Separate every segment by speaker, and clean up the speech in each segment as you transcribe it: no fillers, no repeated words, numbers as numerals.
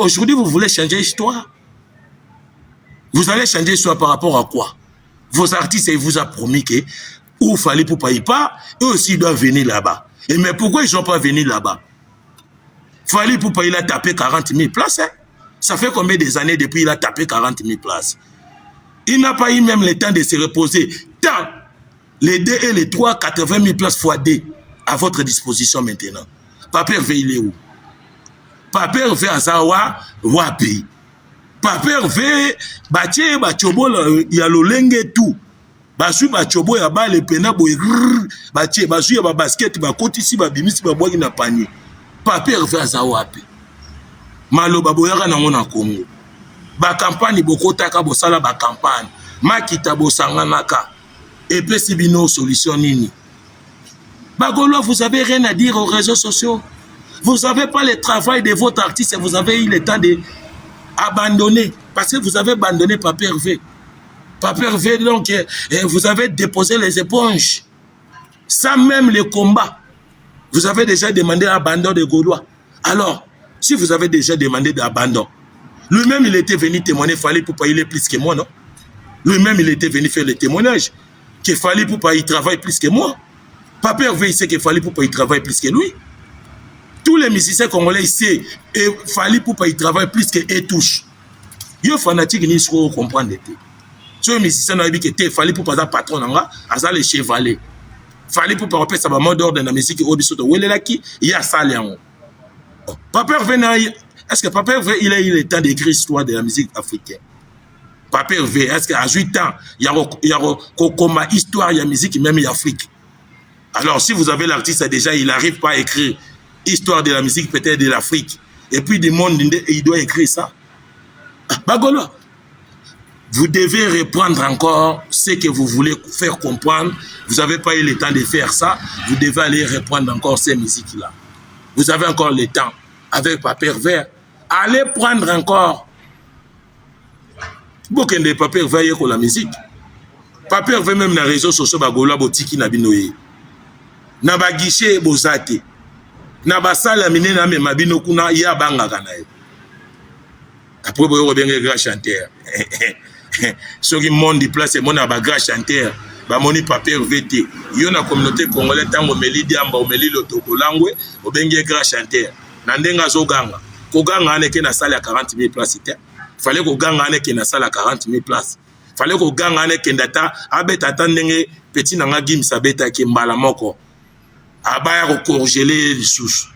Speaker 1: qu'aujourd'hui, vous voulez changer l'histoire. Vous allez changer l'histoire par rapport à quoi? Vos artistes, ils vous ont promis que où fallait pour payer pas, eux aussi doivent venir là-bas. Et mais pourquoi ils ne sont pas venus là-bas? Fallait pour payer, il a tapé 40 000 places. Hein? Ça fait combien des années depuis il a tapé 40 000 places? Il n'a pas eu même le temps de se reposer. Tant les 2 et les 3, 80 000 places fois 2 à votre disposition maintenant. Papa Hervé, il est où? Papa Hervé Azawa, Wapi. Papa Hervé, Baché, Bachobo, il y a le lenge tout. Basu, Bachobo, il y a le pena, Baché, Basu, il y a basket, Bakoti, si, Babimisi, Babouagi, na panier. Papa Hervé Azawa, Wapi. Malo, Baboyara, na mona Congo. Ba campagne, Bokotaka, Bosala, ba campagne. Makita, Bosanganaka. Et puis, c'est une solution, Nini. Bagolo, vous n'avez rien à dire aux réseaux sociaux. Vous n'avez pas le travail de votre artiste et vous avez eu le temps d'abandonner. Parce que vous avez abandonné Papa Hervé. Papa Hervé, donc, vous avez déposé les éponges. Sans même le combat. Vous avez déjà demandé l'abandon de Gaulois. Alors, si vous avez déjà demandé d'abandon, lui-même, il était venu témoigner, il fallait pour payer plus que moi, non? Lui-même, il était venu faire le témoignage qu'il fallait pour payer travailler plus que moi. Papa Hervé, il sait qu'il fallait pour payer travailler plus que lui. Tous les musiciens congolais, ils savent qu'il fallait pour payer travailler plus que eux touche. Yo fanatique, ils ne comprendre. Si les musiciens ont dit qu'il fallait pour passer patron, il y a les chevalets. Il fallait pour passer ça mot d'ordre dans la musique, il y a ça. Papa Hervé, est-ce que Papa Hervé, il a eu le temps d'écrire l'histoire de la musique africaine? Papa Hervé, est-ce qu'à 8 ans, il y a comme histoire de la musique, même en Afrique? Alors, si vous avez l'artiste déjà, il n'arrive pas à écrire histoire de la musique, peut-être de l'Afrique, et puis du monde, il doit écrire ça. Bagolo, vous devez reprendre encore ce que vous voulez faire comprendre. Vous n'avez pas eu le temps de faire ça. Vous devez aller reprendre encore ces musiques-là. Vous avez encore le temps. Avec Papa Hervé, allez prendre encore. Beaucoup de Papa Hervé pour la musique. Papa Hervé, même dans les réseaux sociaux, Bagolo, Botiki, Nabinoye. Na ba guichet bozate na ba sala minena me mabino kuna ya banga kanaye après boyo benga grand chanteur soki monde place mon na ba grand chanteur ba moni Papa Hervé te yo na communauté congolaise tango melidi amba o melilo tokolangwe o benga grand chanteur na ndenga zo ganga ko ganga aneke na sala 40 000 places te fallait ko ganga aneke na sala 40 000 places fallait ko ganga aneke ndata abeta tandenge petit nanga gimsa beta ki mbala moko abaya recongeler les souches.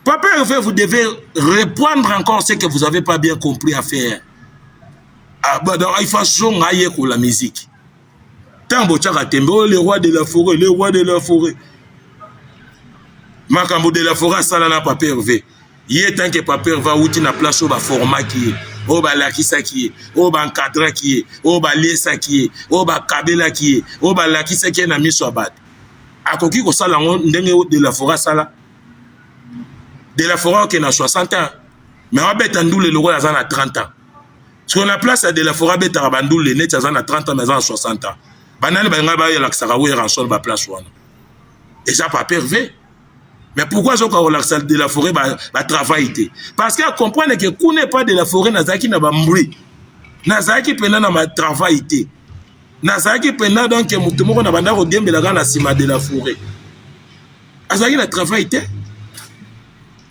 Speaker 1: Papa Hervé, vous devez reprendre encore ce que vous n'avez pas bien compris à faire. Il faut changer la musique. Tambo Tchaka Tembo, le roi de la forêt, le roi de la forêt. Makambo de la forêt, ça là, Papa Hervé. Il est temps que Papa Hervé outi na place au format qui est, au lakisa qui est, au encadra qui est, au lesa qui est, au kabela qui est, au lakisa qui est na misobat. A koki ko sala ndenge de la forêt sala de la forêt qui a 60 ans mais on bête ndoule le roi a 30 ans sur la place de la forêt bête bandoule le net a 30 ans mais a 60 ans banane ba ngaba ya laksara wo en sol ba place wana et ça Papa Hervé mais pourquoi zo ka relaxa de la forêt ba travailler parce que comprendre que ku n'est pas de la forêt nazaki na ba mbri nazaki pena na ma travailler Nazaki pendant donc mutumoko na banda ko diembela na sima de la forêt. Azaki na travail té.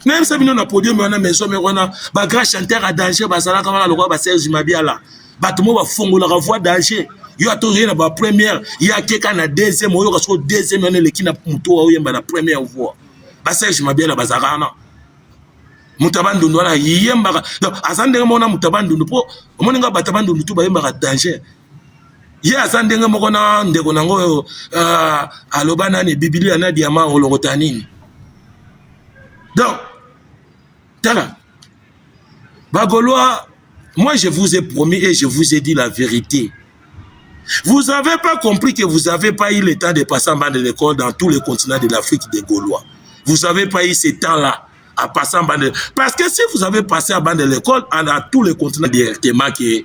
Speaker 1: Même ça bino na podium na maison mais on a ba grand chanteur à danger ba sala kama le roi ba Serge Mabiala. Ba tumo ba fongola ka voix danger. Yo atori na ba première, ya keka na deuxième, yo ka so deuxième na le kina muto wa yemba na première voix. Ba Serge Mabiala ba zakana. Mutabandu ndona yemba. Donc azande mona mutabandu po omoninga batabandu mutu ba yemba danger. Il y a des gens qui ont dit Biblia na diamant au logotanine. Donc, tala. Bagolois, moi je vous ai promis et je vous ai dit la vérité. Vous n'avez pas compris que vous n'avez pas eu le temps de passer en bas de l'école dans tous les continents de l'Afrique des Gaulois. Vous n'avez pas eu ce temps-là à passer en bas de l'école. Parce que si vous avez passé en bas de l'école, dans tous les continents directement qui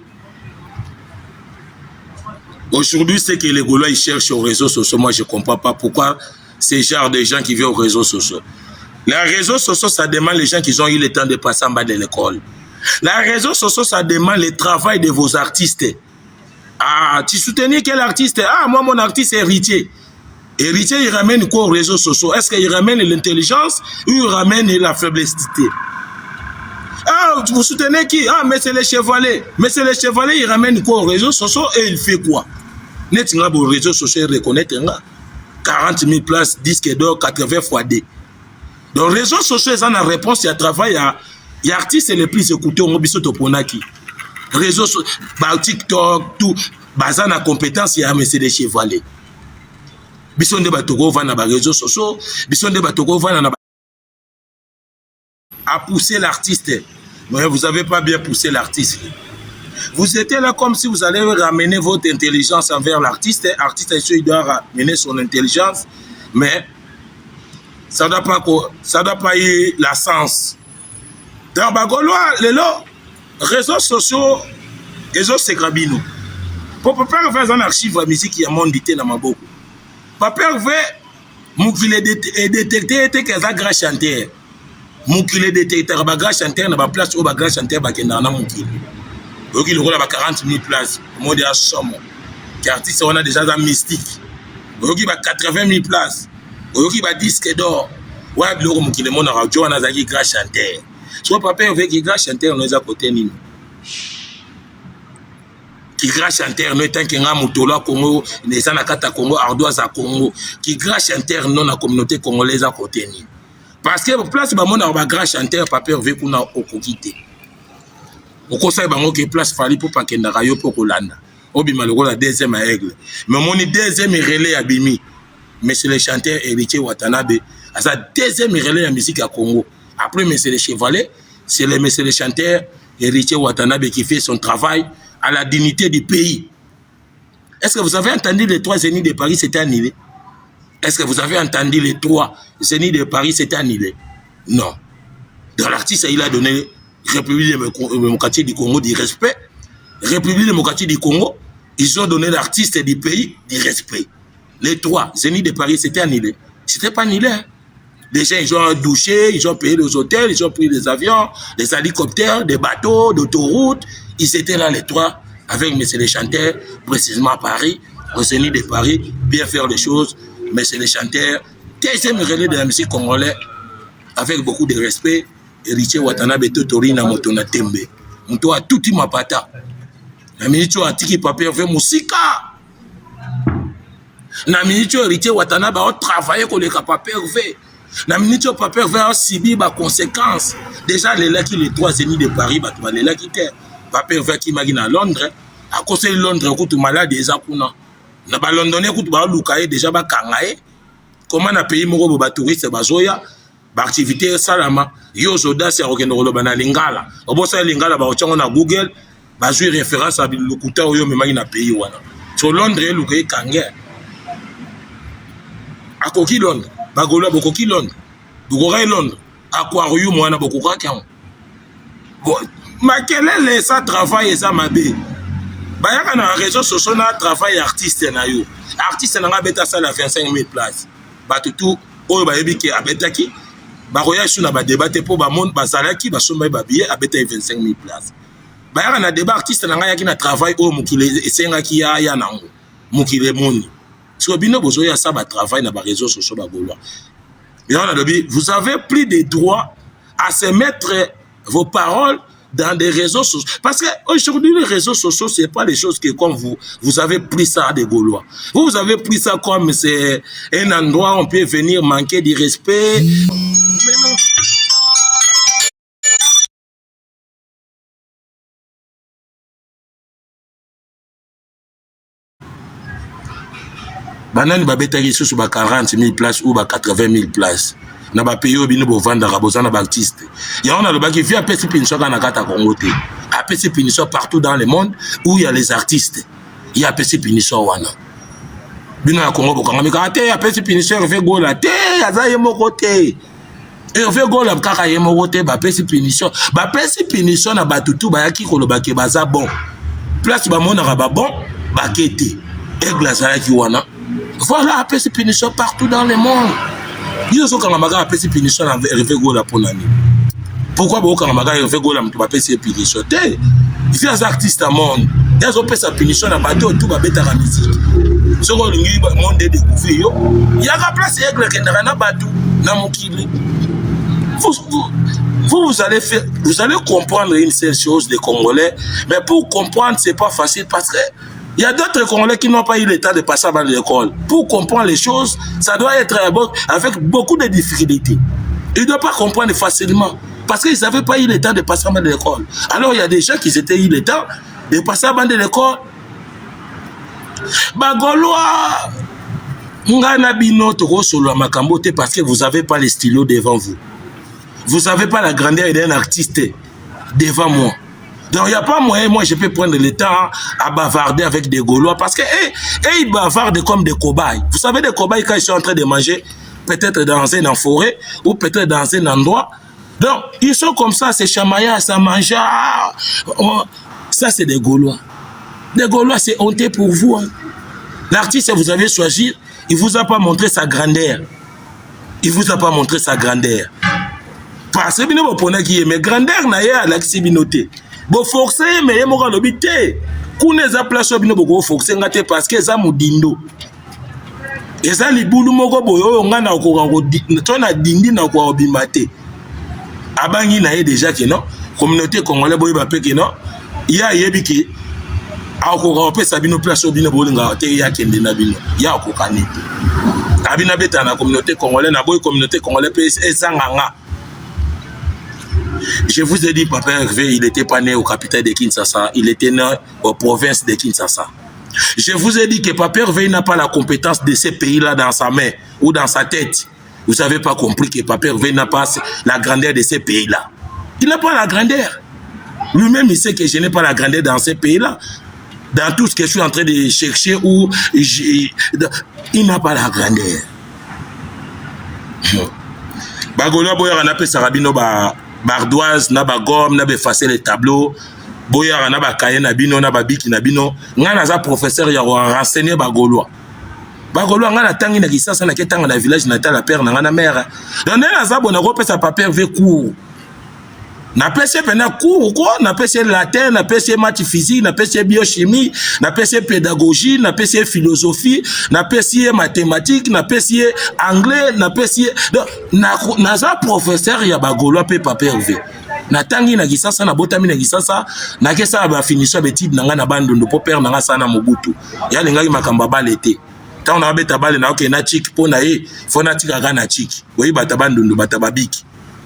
Speaker 1: aujourd'hui, c'est que les Gaulois ils cherchent aux réseaux sociaux. Moi, je ne comprends pas pourquoi ces genre de gens qui viennent aux réseaux sociaux. Les réseaux sociaux, ça demande les gens qui ont eu le temps de passer en bas de l'école. Les réseaux sociaux, ça demande le travail de vos artistes. Ah, tu soutenais quel artiste? Ah, moi, mon artiste est héritier. Héritier, il ramène quoi aux réseaux sociaux? Est-ce qu'il ramène l'intelligence ou il ramène la faiblessité? Ah, vous soutenez qui? Ah, mais c'est les chevaliers. Mais c'est les chevaliers, il ramène quoi aux réseaux sociaux et il fait quoi? Net, il y a des réseaux sociaux, reconnaître 40 000 places, disque d'or, 80 fois D. Donc, les réseaux sociaux, ils ont la réponse, il y a travail, il y a artistes les plus écoutés au Mobiso Toponaki. Réseaux sociaux, TikTok, tout, basant la compétence, il y a mais c'est des chevaliers. Bison de Batoko va dans les réseaux sociaux, Bison de Batoko va dans à pousser l'artiste. Mais vous n'avez pas bien poussé l'artiste. Vous étiez là comme si vous allez ramener votre intelligence envers l'artiste. L'artiste, il doit ramener son intelligence, mais ça ne doit pas y la sens. Dans Bagolois, les réseaux sociaux, les autres c'est Grabino. Pour pas faire un archive de musique qui a mondité dans ma boucle. Papa veut moukile détecter que ça grand chanteur. Moukile détecter ba grand chanteur na ba place où ba grand chanteur ba kenda na moukile. Donc il roule ba 40 000 places. Mode à somme. Qui artiste on a déjà un mystique. Donc il ba 80 000 places. Donc il ba disque d'or. Ouais le moukile mon radio na zaki grand chanteur. So papa veut que grand chanteur nous à côté ni. Qui grand chanteur non tant que nga mutola Congo les na kata Congo ardoise à Congo qui grand chanteur non la communauté congolaise à côté ni parce que place ba mona ba grand chanteur papa veut qu'on a okokité okosa bango que place fali pour pas kenda rayo pour kolanda obima le la deuxième aigle mais mon deuxième relais abimi mais c'est le chanteur héritier Watanabe à sa deuxième relais en musique à Congo après mais c'est le chevalier c'est le chanteur héritier Watanabe qui fait son travail à la dignité du pays. Est-ce que vous avez entendu les 3 zéniths de Paris c'était annulé? Est-ce que vous avez entendu les 3 zéniths de Paris c'était annulé? Non. Dans l'artiste, il a donné République démocratique du Congo du respect. République démocratique du Congo, ils ont donné l'artiste du pays du respect. Les 3 zéniths de Paris c'était annulé. C'était pas annulé. Hein? Les gens, ils ont douché, ils ont payé les hôtels, ils ont pris des avions, des hélicoptères, des bateaux, d'autoroutes. Ils étaient là les 3 avec M. le chanteur, précisément à Paris, au Zénith de Paris, bien faire les choses. M. le chanteur, deuxième relais de la musique congolaise, avec beaucoup de respect, héritier Watanabe Totori na Motona Tembe. Mto a tout ma pata. Na minito a tiki papier fait musika. Na minito héritier Watanabe a travaillé pour les papier fait. Na minute papier va subir ba conséquences. Déjà les là qui les 3 zéniths de Paris ba les là qui terre. Papier va qui magina à Londres. À cause de Londres ko tout malade déjà kuna. Na ba londonais ko tout ba lukaye déjà ba kangaye. Comment na pays moko ba touriste ba zoya ba activité salama. Yo zoda c'est okendo lo bana lingala. Obosa lingala ba ochango na Google ba jouer référence à lokuta yo me magina pays wana. So Londres lukaye kangaye. À koki Londres. Bagolo bokoki Londres. Bukora Londres. Aquarium wana bokoka kyan. Bon, makelele ça travail et ça mabe. Bayaka na réseau social na travail artiste na yo. Artiste na nga beta sala 25 000 places. Batutu oyo bayebi ke abetaki. Baroya suna ba débattre pour ba monde bazalaki ba somba ba billet abeta 25 000 places. Bayaka na débat artiste na nga yaki na travail oyo mukile esenga ki ya nango. Mukile moni. Sur Bino Bozoya, ça va travailler dans les réseaux sociaux. Vous avez pris des droits à se mettre vos paroles dans des réseaux sociaux. Parce qu'aujourd'hui, les réseaux sociaux, ce n'est pas des choses que comme vous avez pris ça à des Gaulois. Vous avez pris ça comme c'est un endroit où on peut venir manquer de respect. Mais non. Banani babetaki sous 40 000 places ou 80 000 places. Na ba pays obino bo vendre rabozana ba artiste. Ya on a le baki via pesi piniso kana kata Congo te. A pesi piniso partout dans le monde où il y a les artistes. Il y a pesi piniso wana. Bino ya Congo bokanga mikate ya pesi piniso fait gola te azaye moko te. Et fait gola kaka ye moko te ba pesi piniso. Ba pesi piniso na batutu ba yaki koloba ke baza bon. Place ba mona ba bon ba kete. Aigle azala ki wana. Voilà, après ces punitions partout dans le monde. Ils sont quand Maga a fait punition à Hervé Gola pour l'année. Pourquoi quand Maga a Hervé Gola a fait punition? Ici, les artistes à monde, ils ont fait sa punition à bateau tout va mettre la musique. Ce qu'on le monde est découvert. Il y a la place et qui est dans bateau, dans mon kili. Vous allez comprendre une seule chose des Congolais, mais pour comprendre, c'est pas facile parce que il y a d'autres Congolais qui n'ont pas eu le temps de passer avant l'école. Pour comprendre les choses, ça doit être avec beaucoup de difficultés. Ils ne doivent pas comprendre facilement parce qu'ils n'avaient pas eu le temps de passer avant l'école. Alors il y a des gens qui étaient eu le temps de passer avant l'école. Bagoloa, ngana bino toko solo makambo te parce que vous n'avez pas les stylos devant vous. Vous n'avez pas la grandeur d'un artiste devant moi. Donc, il n'y a pas moyen, moi, je peux prendre le temps à bavarder avec des Gaulois parce que ils bavardent comme des cobayes. Vous savez, des cobayes, quand ils sont en train de manger, peut-être dans une forêt ou peut-être dans un endroit. Donc, ils sont comme ça, c'est chamaillard, ça mange. Ça, c'est des Gaulois. Des Gaulois, c'est honteux pour vous. Hein. L'artiste que vous avez choisi, il ne vous a pas montré sa grandeur. Il ne vous a pas montré sa grandeur. Parce que vous avez mais grandeur n'a pas la binoté. Vous forcez, mais vous avez l'obité. Vous n'avez pas place pour forcer parce que vous avez dindo. Et ça, les boulons, vous avez dindi na kwa obimate. Abangi na déjà que non, communauté congolaise boy ba peke non, il y a yebiki a ko pe sabino place obino bolinga te ya kende na bino. Ya ko kani. Abina beta na communauté congolaise na boy communauté congolaise pe ezanganga. Je vous ai dit, Papa Hervé, il n'était pas né au capitale de Kinshasa, il était né aux provinces de Kinshasa. Je vous ai dit que Papa Hervé n'a pas la compétence de ces pays-là dans sa main ou dans sa tête. Vous n'avez pas compris que Papa Hervé n'a pas la grandeur de ces pays-là. Il n'a pas la grandeur. Lui-même, il sait que je n'ai pas la grandeur dans ces pays-là. Dans tout ce que je suis en train de chercher, il n'a pas la grandeur. Bagolo Boya on appelle Sarabino Bardoise, na ba gomme, na ba effacer les tableaux. Boya na ba kaye na bino, na ba biki na bino. Nga na za professeur ya renseigner Bagolo. Bagolo nga na tangi na kisasa na ketanga na village natal la père na mère. Donc na za bona ko pesa papier ve cours. Na pese pena cours quoi, na pese latin, na pese maths physique, na pese biochimie, na pese pédagogie, na pese philosophie, na pese mathématiques, na pese anglais, na pese na za professeur ya Bagolo pe papier ve. Na tangi na kisasa na botami na kisasa na kesa ba finisha betide na nga na bandondo po père na nga sana Mobutu. Ya lengaki makamba balete. Tant on a beta bale na ok na chiki po na ye, fo na tika ga na chiki. Oui bata bandondo bata babiki.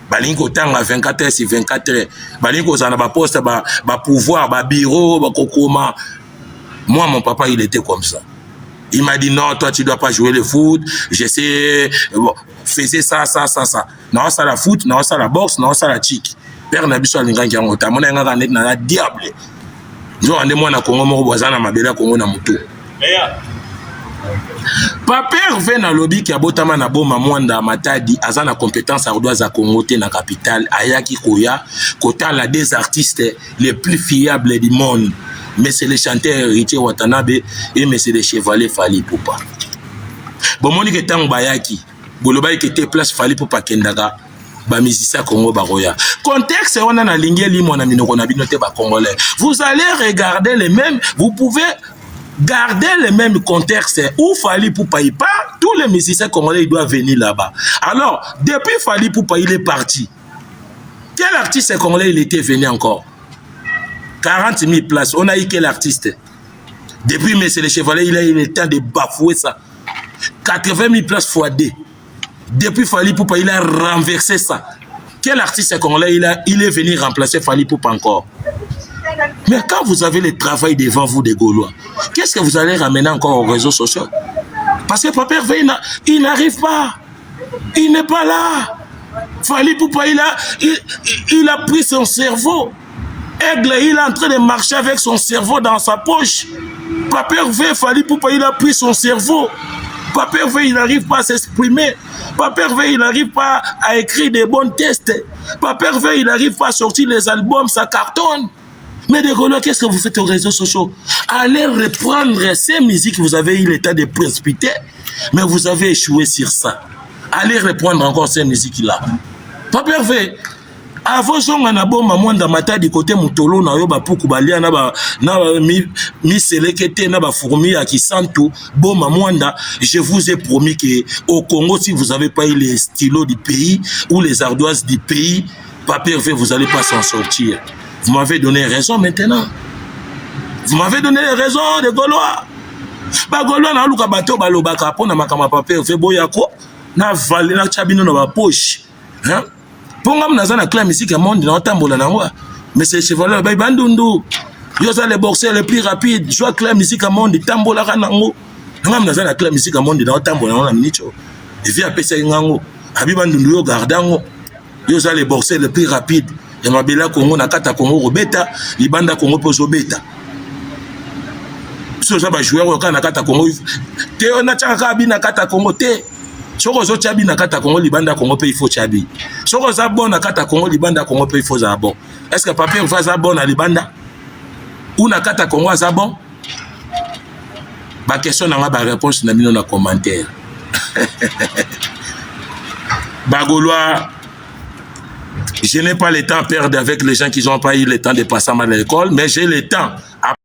Speaker 1: Balinko tanga 24 heures sur 24 heures. Balinko zana ba poste ba pouvoir ba bureau ba kokoma. Moi mon papa il était comme ça. Il m'a dit non, toi tu dois pas jouer le foot. J'essaie faisais ça. Non ça la foot, non ça la boxe, non ça la chic. Père na biso alingangi yango ta mona nga net na diable. Njo ande mwana Kongo moko bozana mabela Kongo na mutu. Papa Hervé na lobby ki abotama na boma mwanda Matadi azana compétence ardoise à Congo te na capitale ayaki koya kotala des artistes les plus fiables du monde. Mais c'est le chanteur Héritier Watanabe et mais c'est le chevalier Fally Ipupa. Bon moni ke tang bayaki boloba ki te place Fally Ipupa kendaga ba musicien Congo baroya. Contexte on a na lingeli mona minoko na bino te ba congolais. Vous allez regarder les mêmes, vous pouvez garder le même contexte où Fally Ipupa y part, tous les musiciens congolais ils doivent venir là-bas. Alors, depuis Fally Ipupa il est parti. Quel artiste congolais il était venu encore? 40 000 places. On a eu quel artiste? Depuis M. le Chevalier, il a eu le temps de bafouer ça. 80 000 places fois 2. Depuis Fally Ipupa, il a renversé ça. Quel artiste congolais il est venu remplacer Fally Ipupa encore? Mais quand vous avez le travail devant vous des Gaulois, qu'est-ce que vous allez ramener encore aux réseaux sociaux? Parce que Papa Hervé, il n'arrive pas. Il n'est pas là. Fally Ipupa, il a pris son cerveau. Aigle, il est en train de marcher avec son cerveau dans sa poche. Papa Hervé, Fally Ipupa, il a pris son cerveau. Papa Hervé, il n'arrive pas à s'exprimer. Papa Hervé, il n'arrive pas à écrire des bons tests. Papa Hervé, il n'arrive pas à sortir les albums, ça cartonne. Mais des Gaulois, qu'est-ce que vous faites aux réseaux sociaux? Allez reprendre ces musiques que vous avez eu l'état de précipiter, mais vous avez échoué sur ça. allez reprendre encore ces musiques-là. Pape Hervé, avant zonga na bomba mwanda matadi côté mutolo na yo ba puku balia na ba mi selekete na ba fourmi à Kisantu bomba mwanda, je vous ai promis que au Congo, si vous n'avez pas eu les stylos du pays ou les ardoises du pays, Pape Hervé, vous n'allez pas s'en sortir. Vous m'avez donné raison maintenant. Vous m'avez donné raison, les Gaulois. Ba Gaulois na luka bato balobaka pona makama Pape Hervé boyako na vale na chabino na ba poche. Hein? Pongam nazana clan musique monde na otambola nango. Mais c'est chevaleur ba bandundu. Yo za les boxeurs les plus rapides, joie clan musique monde tambola kanango. Ngam nazana clan musique monde na otambola na mnicho. Et via pesa ngango. Abi bandundu yo gardango. Yo za les boxeurs les plus rapides. Ya mabela Congo na kata Congo robeta, libanda Congo pozo beta. So ça va jouer au kana kata Congo. Te on a chaka bi na kata Congo te. Soko zo chabi na kata Congo libanda Congo pe il faut chabi. Soko za bon na kata Congo libanda Congo pe il faut za bon. Est-ce que Pape va za bon na libanda? Ou na kata Congo za bon? Ba question na ba réponse na bino na commentaire. Ba Gaulois, je n'ai pas le temps à perdre avec les gens qui n'ont pas eu le temps de passer à l'école, mais j'ai le temps à